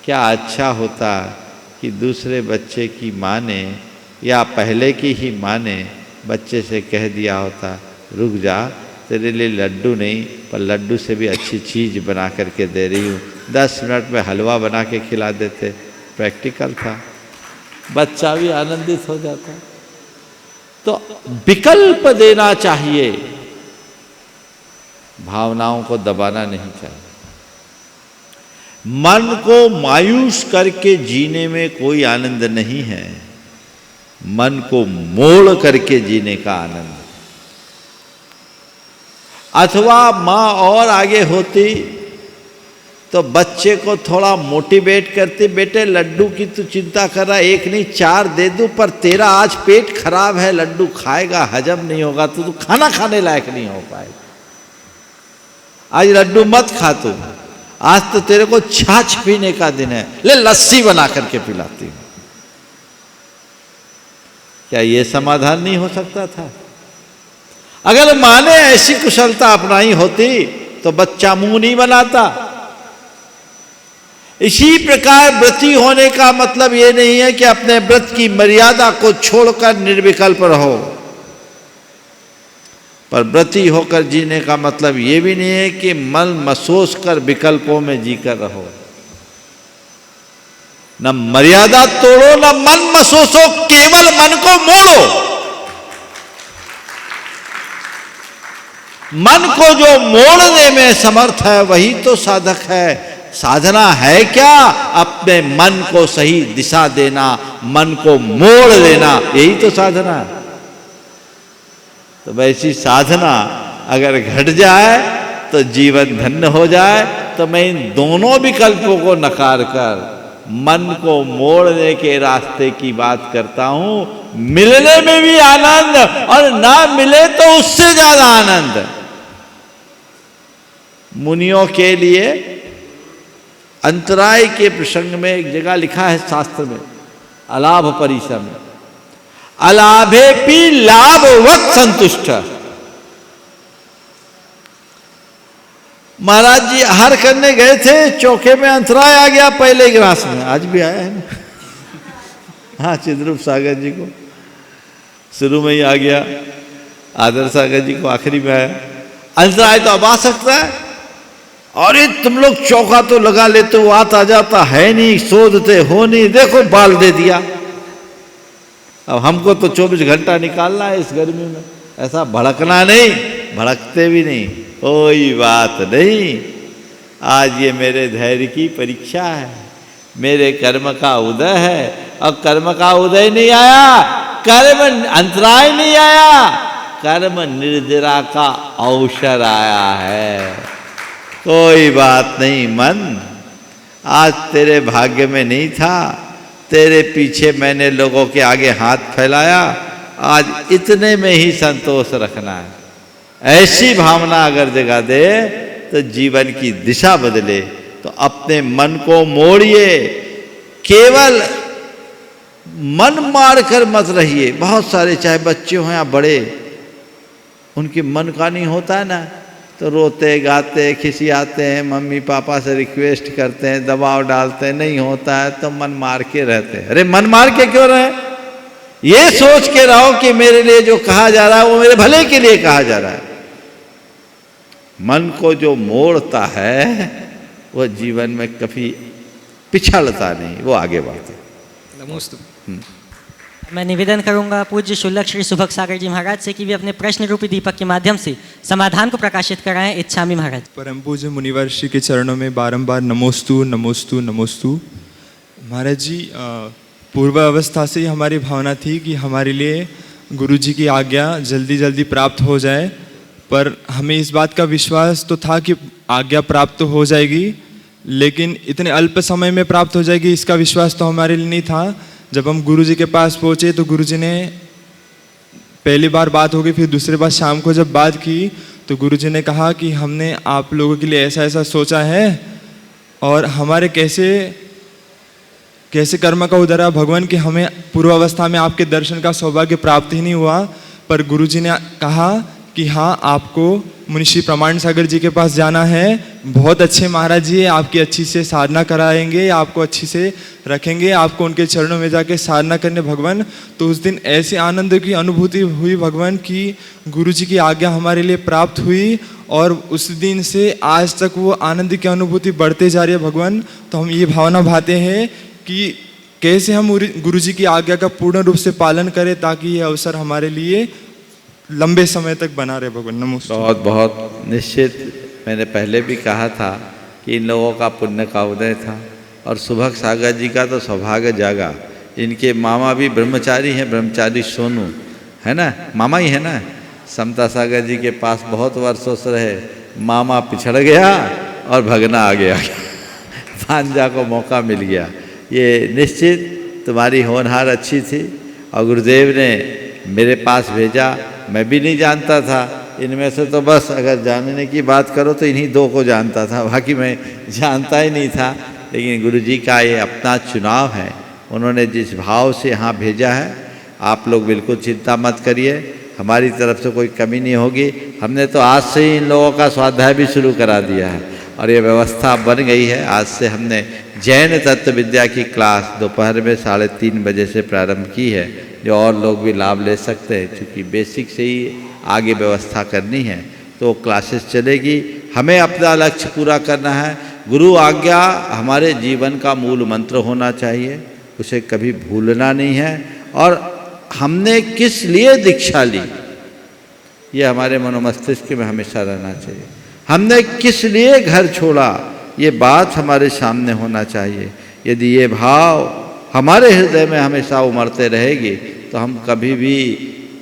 [SPEAKER 3] क्या अच्छा होता कि दूसरे बच्चे की माँ ने या पहले की ही माँ ने बच्चे से कह दिया होता, रुक जा, तेरे लिए लड्डू नहीं पर लड्डू से भी अच्छी चीज़ बना करके दे रही हूँ, 10 मिनट में हलवा बना के खिला देते। प्रैक्टिकल था, बच्चा भी आनंदित हो जाता। तो विकल्प देना चाहिए, भावनाओं को दबाना नहीं चाहिए। मन को मायूस करके जीने में कोई आनंद नहीं है, मन को मोड़ करके जीने का आनंद। अथवा माँ और आगे होती तो बच्चे को थोड़ा मोटिवेट करते, बेटे लड्डू की तू चिंता कर रहा है, 1 नहीं 4 दे दूं, पर तेरा आज पेट खराब है, लड्डू खाएगा हजम नहीं होगा तो तू खाना खाने लायक नहीं हो पाएगा, आज लड्डू मत खा तू, आज तो तेरे को छाछ पीने का दिन है, ले लस्सी बना करके पिलाती हूं। क्या ये समाधान नहीं हो सकता था? अगर माँ ने ऐसी कुशलता अपनाई होती तो बच्चा मुंह नहीं बनाता। इसी प्रकार व्रती होने का मतलब ये नहीं है कि अपने व्रत की मर्यादा को छोड़कर निर्विकल्प रहो, पर व्रती होकर जीने का मतलब ये भी नहीं है कि मन मसोस कर विकल्पों में जीकर रहो। न मर्यादा तोड़ो न मन मसोसो, केवल मन को मोड़ो। मन को जो मोड़ने में समर्थ है वही तो साधक है। साधना है क्या? अपने मन को सही दिशा देना, मन को मोड़ लेना, यही तो साधना है। तो वैसी साधना अगर घट जाए तो जीवन धन्य हो जाए। तो मैं इन दोनों विकल्पों को नकार कर मन को मोड़ने के रास्ते की बात करता हूं। मिलने में भी आनंद और ना मिले तो उससे ज्यादा आनंद। मुनियों के लिए अंतराय के प्रसंग में एक जगह लिखा है शास्त्र में, अलाभ परिसर में, अलाभे पी लाभवत संतुष्ट। महाराज जी आहार करने गए थे, चौके में अंतराय आ गया पहले गिलास में, आज भी आया है ना। हाँ, चिद्रूप सागर जी को शुरू में ही आ गया, आदर सागर जी को आखिरी में आया। अंतराय तो अब आ सकता है। अरे तुम लोग चौका तो लगा लेते हो, आ जाता है नहीं, शोधते हो नहीं, देखो बाल दे दिया। अब हमको तो 24 घंटा निकालना है इस गर्मी में। ऐसा भड़कना नहीं, भड़कते भी नहीं, कोई बात नहीं। आज ये मेरे धैर्य की परीक्षा है, मेरे कर्म का उदय है। और कर्म का उदय नहीं आया, कर्म अंतराय नहीं आया, कर्म निर्जरा का अवसर आया है। कोई बात नहीं मन, आज तेरे भाग्य में नहीं था, तेरे पीछे मैंने लोगों के आगे हाथ फैलाया, आज इतने में ही संतोष रखना है। ऐसी भावना अगर जगा दे तो जीवन की दिशा बदले। तो अपने मन को मोड़िए, केवल मन मार कर मत रहिए। बहुत सारे चाहे बच्चे हों या बड़े, उनके मन का नहीं होता है ना, तो रोते गाते खिसियाते हैं, मम्मी पापा से रिक्वेस्ट करते हैं, दबाव डालते हैं, नहीं होता है तो मन मार के रहते हैं। अरे मन मार के क्यों रहे? ये सोच के रहो कि मेरे लिए जो कहा जा रहा है वो मेरे भले के लिए कहा जा रहा है। मन को जो मोड़ता है वो जीवन में कभी पिछड़ता नहीं, वो आगे बढ़ता है।
[SPEAKER 1] मैं निवेदन करूंगा पूज्य शुल्लक श्री सुभग सागर जी महाराज से कि वे अपने प्रश्न रूपी दीपक के माध्यम से समाधान को प्रकाशित कराएं। इच्छामी महाराज।
[SPEAKER 18] परम पूज्य मुनिवर श्री के चरणों में बारंबार नमोस्तु नमोस्तु नमोस्तु। महाराज जी, पूर्व अवस्था से ही हमारी भावना थी कि हमारे लिए गुरु जी की आज्ञा जल्दी जल्दी प्राप्त हो जाए, पर हमें इस बात का विश्वास तो था कि आज्ञा प्राप्त हो जाएगी, लेकिन इतने अल्प समय में प्राप्त हो जाएगी इसका विश्वास तो हमारे लिए नहीं था। जब हम गुरुजी के पास पहुँचे तो गुरुजी ने पहली बार बात हो गई, फिर दूसरी बार शाम को जब बात की तो गुरुजी ने कहा कि हमने आप लोगों के लिए ऐसा ऐसा सोचा है और हमारे कैसे कैसे कर्म का उदर है भगवान कि हमें पूर्वावस्था में आपके दर्शन का सौभाग्य प्राप्त ही नहीं हुआ। पर गुरुजी ने कहा कि हाँ, आपको मुनिश्री प्रमाण सागर जी के पास जाना है, बहुत अच्छे महाराज जी आपकी अच्छी से साधना कराएंगे, आपको अच्छी से रखेंगे, आपको उनके चरणों में जाके साधना करने भगवान। तो उस दिन ऐसे आनंद की अनुभूति हुई भगवान की गुरुजी की आज्ञा हमारे लिए प्राप्त हुई और उस दिन से आज तक वो आनंद की अनुभूति बढ़ते जा रही है भगवान। तो हम ये भावना भाते हैं कि कैसे हम गुरुजी की आज्ञा का पूर्ण रूप से पालन करें ताकि ये अवसर हमारे लिए लंबे समय तक बना रहे भगवान। नमस्ते।
[SPEAKER 3] बहुत बहुत निश्चित, मैंने पहले भी कहा था कि इन लोगों का पुण्य का उदय था और सुभग सागर जी का तो सौभाग्य जागा। इनके मामा भी ब्रह्मचारी हैं, ब्रह्मचारी सोनू है ना, मामा ही है ना। समता सागर जी के पास बहुत वर्षों से रहे, मामा पिछड़ गया और भगना आ गया भांजा को मौका मिल गया। ये निश्चित तुम्हारी होनहार अच्छी थी और गुरुदेव ने मेरे पास भेजा। मैं भी नहीं जानता था इनमें से, तो बस अगर जानने की बात करो तो इन्हीं दो को जानता था, बाकी मैं जानता ही नहीं था। लेकिन गुरुजी का ये अपना चुनाव है, उन्होंने जिस भाव से यहाँ भेजा है, आप लोग बिल्कुल चिंता मत करिए, हमारी तरफ से कोई कमी नहीं होगी। हमने तो आज से ही इन लोगों का स्वाध्याय भी शुरू करा दिया है और ये व्यवस्था बन गई है। आज से हमने जैन तत्व विद्या की क्लास दोपहर में 3:30 बजे से प्रारंभ की है, जो और लोग भी लाभ ले सकते हैं। क्योंकि बेसिक से ही आगे व्यवस्था करनी है तो क्लासेस चलेगी। हमें अपना लक्ष्य पूरा करना है। गुरु आज्ञा हमारे जीवन का मूल मंत्र होना चाहिए, उसे कभी भूलना नहीं है। और हमने किस लिए दीक्षा ली, ये हमारे मनोमस्तिष्क में हमेशा रहना चाहिए। हमने किस लिए घर छोड़ा, ये बात हमारे सामने होना चाहिए। यदि ये भाव हमारे हृदय में हमेशा उमड़ते रहेगी तो हम कभी भी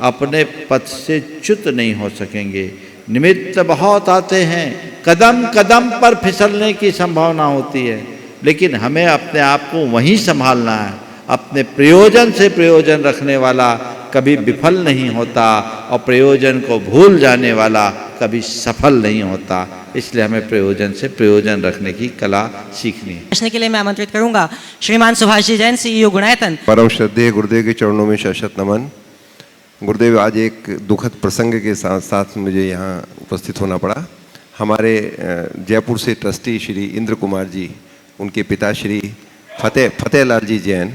[SPEAKER 3] अपने पथ से च्युत नहीं हो सकेंगे। निमित्त बहुत आते हैं, कदम कदम पर फिसलने की संभावना होती है, लेकिन हमें अपने आप को वहीं संभालना है। अपने प्रयोजन से प्रयोजन रखने वाला कभी विफल नहीं होता और प्रयोजन को भूल जाने वाला कभी सफल नहीं होता। इसलिए हमें प्रयोजन से प्रयोजन रखने की कला सीखनी है।
[SPEAKER 1] प्रश्न के लिए मैं आमंत्रित करूंगा श्रीमान सुभाष जी जैन, सीईओ गुणायतन।
[SPEAKER 19] परम श्रद्धेय गुरुदेव के चरणों में शत नमन। गुरुदेव, आज एक दुखद प्रसंग के साथ साथ मुझे यहाँ उपस्थित होना पड़ा। हमारे जयपुर से ट्रस्टी श्री इंद्र कुमार जी, उनके पिता श्री फतेहलाल जी जैन,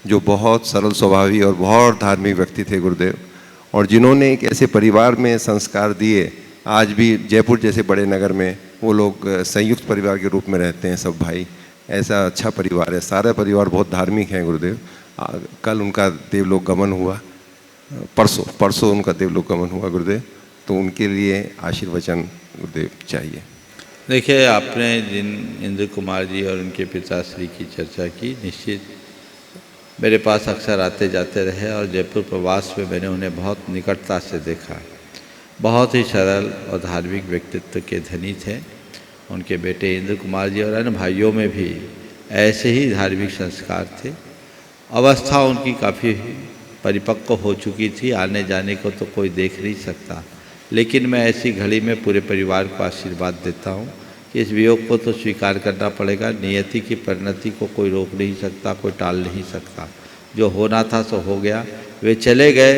[SPEAKER 19] जो बहुत सरल स्वभावी और बहुत धार्मिक व्यक्ति थे गुरुदेव, और जिन्होंने एक ऐसे परिवार में संस्कार दिए। आज भी जयपुर जैसे बड़े नगर में वो लोग संयुक्त परिवार के रूप में रहते हैं, सब भाई। ऐसा अच्छा परिवार है, सारा परिवार बहुत धार्मिक है गुरुदेव। कल उनका देवलोक गमन हुआ, परसों उनका देवलोक गमन हुआ गुरुदेव। तो उनके लिए आशीर्वचन गुरुदेव चाहिए।
[SPEAKER 3] देखिए, आपने जिन इंद्र कुमार जी और उनके पिताश्री की चर्चा की, निश्चित मेरे पास अक्सर आते जाते रहे और जयपुर प्रवास में मैंने उन्हें बहुत निकटता से देखा। बहुत ही सरल और धार्मिक व्यक्तित्व के धनी थे। उनके बेटे इंद्र कुमार जी और अन्य भाइयों में भी ऐसे ही धार्मिक संस्कार थे। अवस्था उनकी काफ़ी परिपक्व हो चुकी थी, आने जाने को तो कोई देख नहीं सकता। लेकिन मैं ऐसी घड़ी में पूरे परिवार को आशीर्वाद देता हूँ कि इस वियोग को तो स्वीकार करना पड़ेगा। नियति की परिणति को कोई रोक नहीं सकता, कोई टाल नहीं सकता। जो होना था सो हो गया, वे चले गए,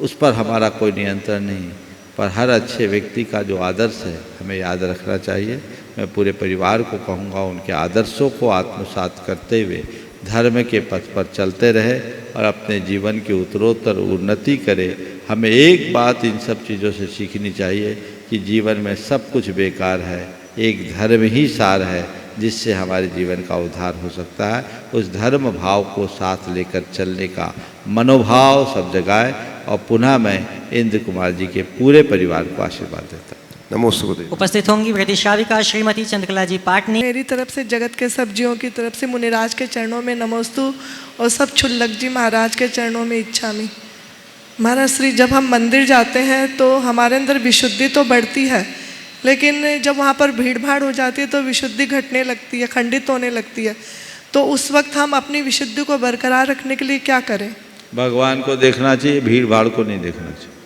[SPEAKER 3] उस पर हमारा कोई नियंत्रण नहीं। पर हर अच्छे व्यक्ति का जो आदर्श है हमें याद रखना चाहिए। मैं पूरे परिवार को कहूँगा, उनके आदर्शों को आत्मसात करते हुए धर्म के पथ पर चलते रहे और अपने जीवन की उत्तरोत्तर उन्नति करे। हमें एक बात इन सब चीज़ों से सीखनी चाहिए कि जीवन में सब कुछ बेकार है, एक धर्म ही सार है जिससे हमारे जीवन का उद्धार हो सकता है। उस धर्म भाव को साथ लेकर चलने का मनोभाव सब जगाए। और पुनः मैं इंद्र कुमार जी के पूरे परिवार को आशीर्वाद देता हूँ।
[SPEAKER 19] नमोस्तु गुरुदेव।
[SPEAKER 1] उपस्थित होंगी प्रतिश्राविका श्रीमती चंद्रकला जी पाटनी।
[SPEAKER 20] मेरी तरफ से जगत के सब जीवों की तरफ से मुनिराज के चरणों में नमोस्तु और सब क्षुल्लक जी महाराज के चरणों में इच्छामि। महाराज श्री, जब हम मंदिर जाते हैं तो हमारे अंदर विशुद्धि तो बढ़ती है, लेकिन जब वहाँ पर भीड़ भाड़ हो जाती है तो विशुद्धि घटने लगती है, खंडित होने लगती है। तो उस वक्त हम अपनी विशुद्धि को बरकरार रखने के लिए क्या करें?
[SPEAKER 3] भगवान को देखना चाहिए, भीड़ भाड़ को नहीं देखना चाहिए।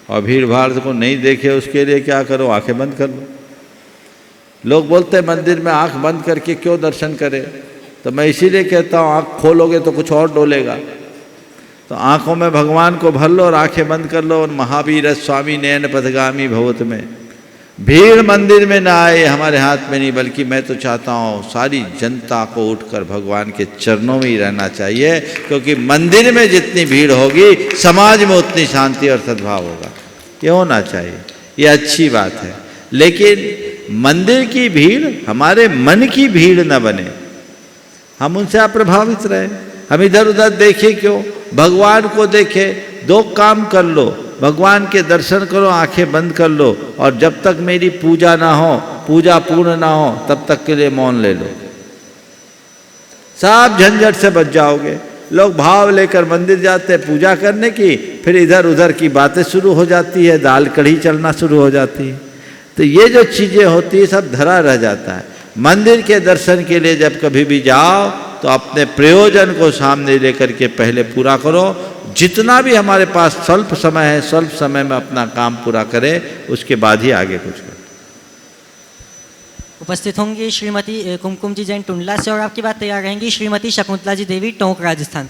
[SPEAKER 3] और भीड़ भाड़ को नहीं देखे उसके लिए क्या करो, आंखें बंद कर लो। लोग बोलते हैं मंदिर में आंख बंद करके क्यों दर्शन करें, तो मैं इसीलिए कहता हूँ आंख खोलोगे तो कुछ और डोलेगा। तो आंखों में भगवान को भर लो और आंखें बंद कर लो। और महावीर स्वामी नयन पथगामी भवत में भीड़ मंदिर में ना आए, हमारे हाथ में नहीं, बल्कि मैं तो चाहता हूँ सारी जनता को उठकर भगवान के चरणों में ही रहना चाहिए, क्योंकि मंदिर में जितनी भीड़ होगी समाज में उतनी शांति और सद्भाव होगा। ये होना चाहिए, ये अच्छी बात है। लेकिन मंदिर की भीड़ हमारे मन की भीड़ न बने, हम उनसे अप्रभावित रहे। हम इधर उधर देखें क्यों, भगवान को देखें। दो काम कर लो, भगवान के दर्शन करो, आंखें बंद कर लो, और जब तक मेरी पूजा ना हो, पूजा पूर्ण ना हो, तब तक के लिए मौन ले लो। सब झंझट से बच जाओगे। लोग भाव लेकर मंदिर जाते हैं पूजा करने की, फिर इधर उधर की बातें शुरू हो जाती है, दाल कढ़ी चलना शुरू हो जाती है। तो ये जो चीज़ें होती है सब धरा रह जाता है। मंदिर के दर्शन के लिए जब कभी भी जाओ तो अपने प्रयोजन को सामने लेकर के पहले पूरा करो। जितना भी हमारे पास स्वल्प समय है, स्वल्प समय में अपना काम पूरा करें, उसके बाद ही आगे कुछ करें।
[SPEAKER 1] उपस्थित होंगी श्रीमती कुमकुम जी जैन टुंडला से, और आपकी बात तैयार रहेंगी श्रीमती शकुंतला जी देवी टोंक राजस्थान।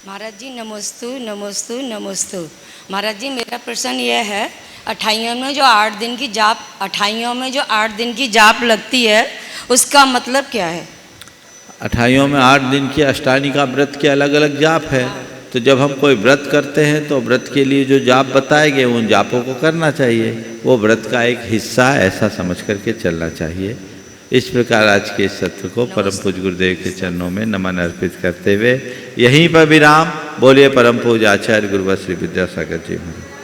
[SPEAKER 21] महाराज जी नमोस्तु नमोस्तु नमोस्तु। महाराज जी मेरा प्रश्न यह है, अठाइयों में जो 8 दिन की जाप, 8 दिन की जाप लगती है, उसका मतलब क्या है?
[SPEAKER 3] अठाइयों में 8 दिन की अष्टानी का व्रत के अलग अलग जाप है। तो जब हम कोई व्रत करते हैं तो व्रत के लिए जो जाप बताए गए उन जापों को करना चाहिए। वो व्रत का एक हिस्सा ऐसा समझ करके चलना चाहिए। इस प्रकार आज के सत्र को परम पूज्य गुरुदेव के चरणों में नमन अर्पित करते हुए यहीं पर विराम। बोलिए परम पूज्य आचार्य गुरुवर श्री विद्यासागर जी महाराज।